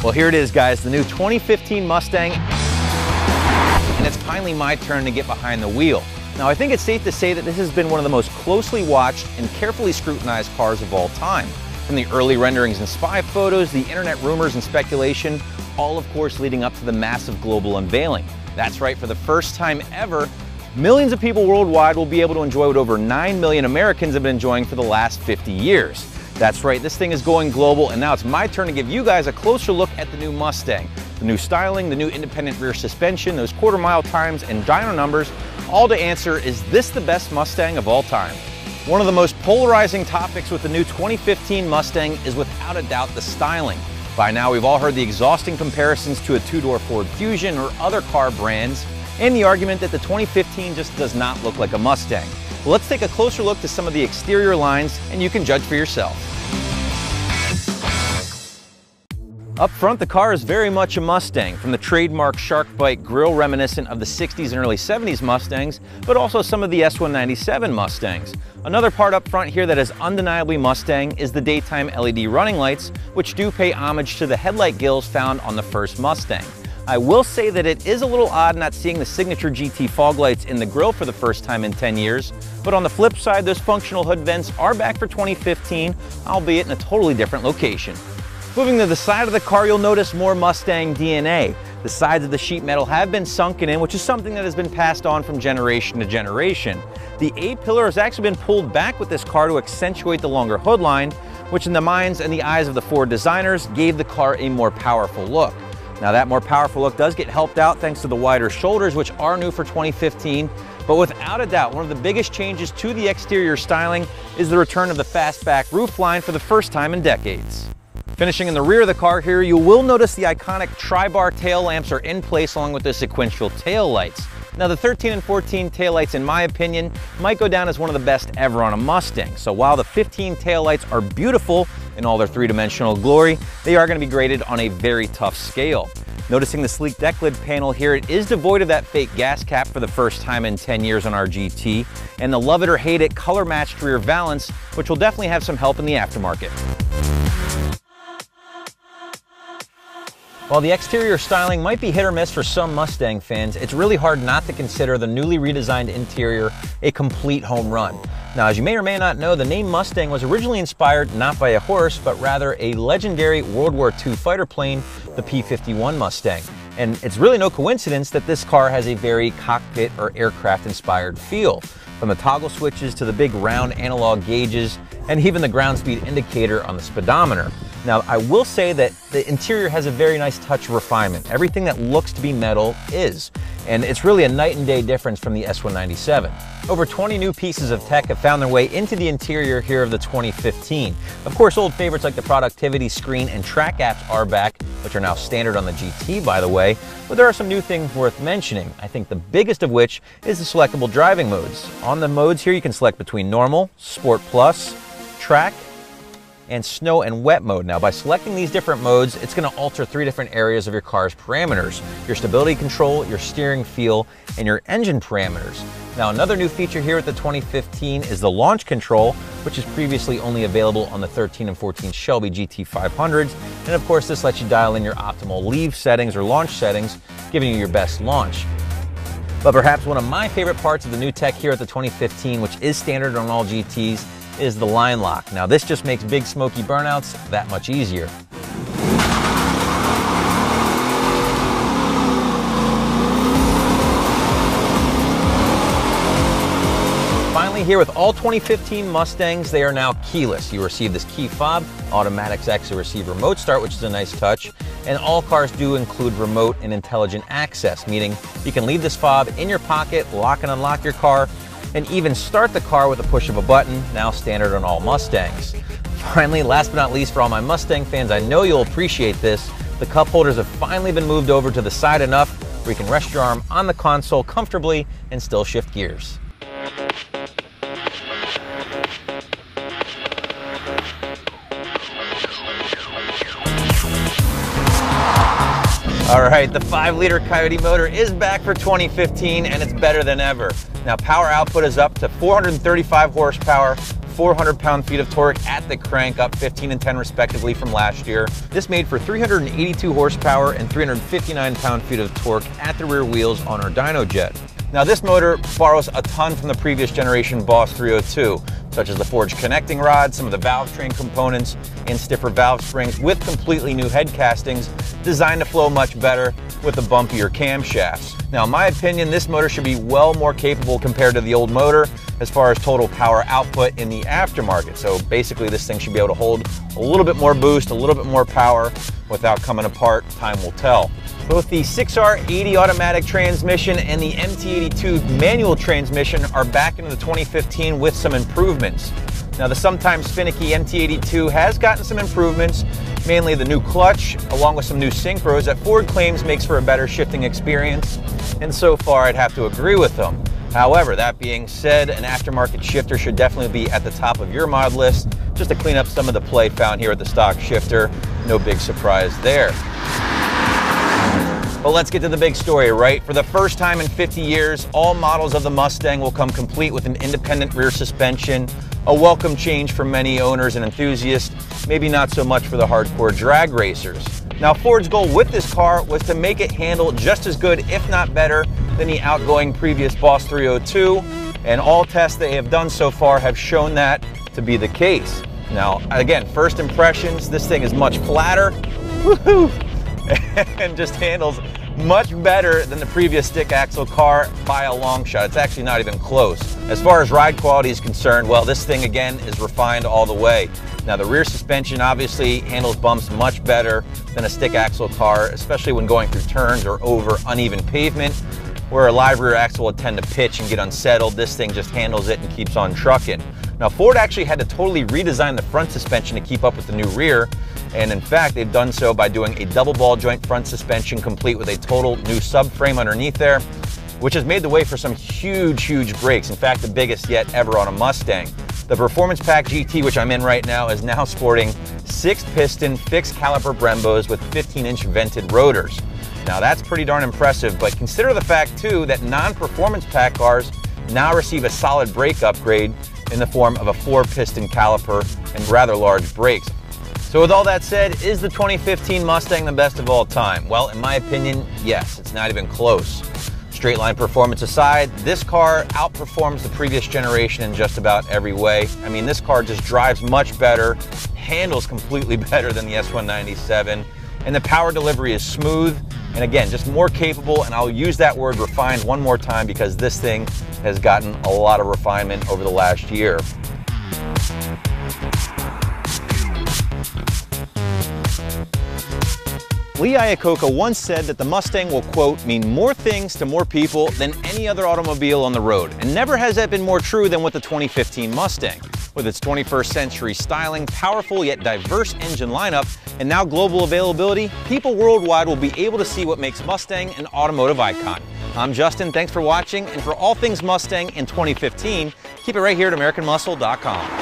Well, here it is, guys, the new 2015 Mustang, and it's finally my turn to get behind the wheel. Now, I think it's safe to say that this has been one of the most closely watched and carefully scrutinized cars of all time. From the early renderings and spy photos, the internet rumors and speculation, all of course leading up to the massive global unveiling. That's right, for the first time ever, millions of people worldwide will be able to enjoy what over 9 million Americans have been enjoying for the last 50 years. That's right, this thing is going global, and now it's my turn to give you guys a closer look at the new Mustang. The new styling, the new independent rear suspension, those quarter-mile times and dyno numbers, all to answer, is this the best Mustang of all time? One of the most polarizing topics with the new 2015 Mustang is without a doubt the styling. By now, we've all heard the exhausting comparisons to a two-door Ford Fusion or other car brands, and the argument that the 2015 just does not look like a Mustang. Well, let's take a closer look to some of the exterior lines, and you can judge for yourself. Up front, the car is very much a Mustang, from the trademark shark bite grille reminiscent of the 60s and early 70s Mustangs, but also some of the S197 Mustangs. Another part up front here that is undeniably Mustang is the daytime LED running lights, which do pay homage to the headlight gills found on the first Mustang. I will say that it is a little odd not seeing the signature GT fog lights in the grille for the first time in 10 years, but on the flip side, those functional hood vents are back for 2015, albeit in a totally different location. Moving to the side of the car, you'll notice more Mustang DNA. The sides of the sheet metal have been sunken in, which is something that has been passed on from generation to generation. The A-pillar has actually been pulled back with this car to accentuate the longer hood line, which in the minds and the eyes of the Ford designers gave the car a more powerful look. Now, that more powerful look does get helped out thanks to the wider shoulders, which are new for 2015, but without a doubt, one of the biggest changes to the exterior styling is the return of the fastback roofline for the first time in decades. Finishing in the rear of the car here, you will notice the iconic tri-bar tail lamps are in place along with the sequential tail lights. Now, the 13 and 14 taillights, in my opinion, might go down as one of the best ever on a Mustang. So while the 15 taillights are beautiful in all their three-dimensional glory, they are going to be graded on a very tough scale. Noticing the sleek deck lid panel here, it is devoid of that fake gas cap for the first time in 10 years on our GT, and the love it or hate it color-matched rear valance, which will definitely have some help in the aftermarket. While the exterior styling might be hit or miss for some Mustang fans, it's really hard not to consider the newly redesigned interior a complete home run. Now, as you may or may not know, the name Mustang was originally inspired not by a horse, but rather a legendary World War II fighter plane, the P-51 Mustang. And it's really no coincidence that this car has a very cockpit or aircraft-inspired feel. From the toggle switches to the big round analog gauges, and even the ground speed indicator on the speedometer. Now, I will say that the interior has a very nice touch of refinement. Everything that looks to be metal is, and it's really a night and day difference from the S197. Over 20 new pieces of tech have found their way into the interior here of the 2015. Of course, old favorites like the productivity screen and track apps are back, which are now standard on the GT, by the way, but there are some new things worth mentioning. I think the biggest of which is the selectable driving modes. On the modes here, you can select between normal, sport plus, track, and snow and wet mode. Now, by selecting these different modes, it's going to alter 3 different areas of your car's parameters: your stability control, your steering feel, and your engine parameters. Now, another new feature here with the 2015 is the launch control, which is previously only available on the 13 and 14 Shelby GT500s. And of course, this lets you dial in your optimal leave settings or launch settings, giving you your best launch. But perhaps one of my favorite parts of the new tech here at the 2015, which is standard on all GTs, is the line lock. Now, this just makes big smoky burnouts that much easier. Finally, here with all 2015 Mustangs, they are now keyless. You receive this key fob, automatics exit receive remote start, which is a nice touch, and all cars do include remote and intelligent access, meaning you can leave this fob in your pocket, lock and unlock your car, and even start the car with a push of a button, now standard on all Mustangs. Finally, last but not least, for all my Mustang fans, I know you'll appreciate this. The cup holders have finally been moved over to the side enough where you can rest your arm on the console comfortably and still shift gears. All right, the 5-liter Coyote motor is back for 2015, and it's better than ever. Now, power output is up to 435 horsepower, 400 pound-feet of torque at the crank, up 15 and 10 respectively from last year. This made for 382 horsepower and 359 pound-feet of torque at the rear wheels on our dyno jet. Now this motor borrows a ton from the previous generation Boss 302, such as the forged connecting rod, some of the valve train components, and stiffer valve springs with completely new head castings designed to flow much better with the bumpier camshafts. Now in my opinion, this motor should be well more capable compared to the old motor as far as total power output in the aftermarket. So basically this thing should be able to hold a little bit more boost, a little bit more power without coming apart. Time will tell. Both the 6R80 automatic transmission and the MT82 manual transmission are back into the 2015 with some improvements. Now the sometimes finicky MT82 has gotten some improvements, mainly the new clutch, along with some new synchros that Ford claims makes for a better shifting experience, and so far I'd have to agree with them. However, that being said, an aftermarket shifter should definitely be at the top of your mod list, just to clean up some of the play found here at the stock shifter. No big surprise there. But let's get to the big story, right? For the first time in 50 years, all models of the Mustang will come complete with an independent rear suspension, a welcome change for many owners and enthusiasts, maybe not so much for the hardcore drag racers. Now, Ford's goal with this car was to make it handle just as good, if not better, than the outgoing previous Boss 302, and all tests they have done so far have shown that to be the case. Now, again, first impressions, this thing is much flatter, woohoo, and just handles much better than the previous stick axle car by a long shot. It's actually not even close. As far as ride quality is concerned, well, this thing again is refined all the way. Now the rear suspension obviously handles bumps much better than a stick axle car, especially when going through turns or over uneven pavement, where a live rear axle will tend to pitch and get unsettled. This thing just handles it and keeps on trucking. Now Ford actually had to totally redesign the front suspension to keep up with the new rear, and in fact they've done so by doing a double ball joint front suspension complete with a total new subframe underneath there, which has made the way for some huge brakes. In fact, the biggest yet ever on a Mustang. The Performance Pack GT, which I'm in right now, is now sporting 6-piston fixed caliper Brembos with 15-inch vented rotors. Now that's pretty darn impressive, but consider the fact too that non-Performance Pack cars now receive a solid brake upgrade in the form of a 4-piston caliper and rather large brakes. So with all that said, is the 2015 Mustang the best of all time? Well, in my opinion, yes, it's not even close. Straight line performance aside, this car outperforms the previous generation in just about every way. I mean, this car just drives much better, handles completely better than the S197, and the power delivery is smooth, and again, just more capable, and I'll use that word refined one more time because this thing has gotten a lot of refinement over the last year. Lee Iacocca once said that the Mustang will, quote, mean more things to more people than any other automobile on the road. And never has that been more true than with the 2015 Mustang. With its 21st century styling, powerful yet diverse engine lineup, and now global availability, people worldwide will be able to see what makes Mustang an automotive icon. I'm Justin, thanks for watching, and for all things Mustang in 2015, keep it right here at AmericanMuscle.com.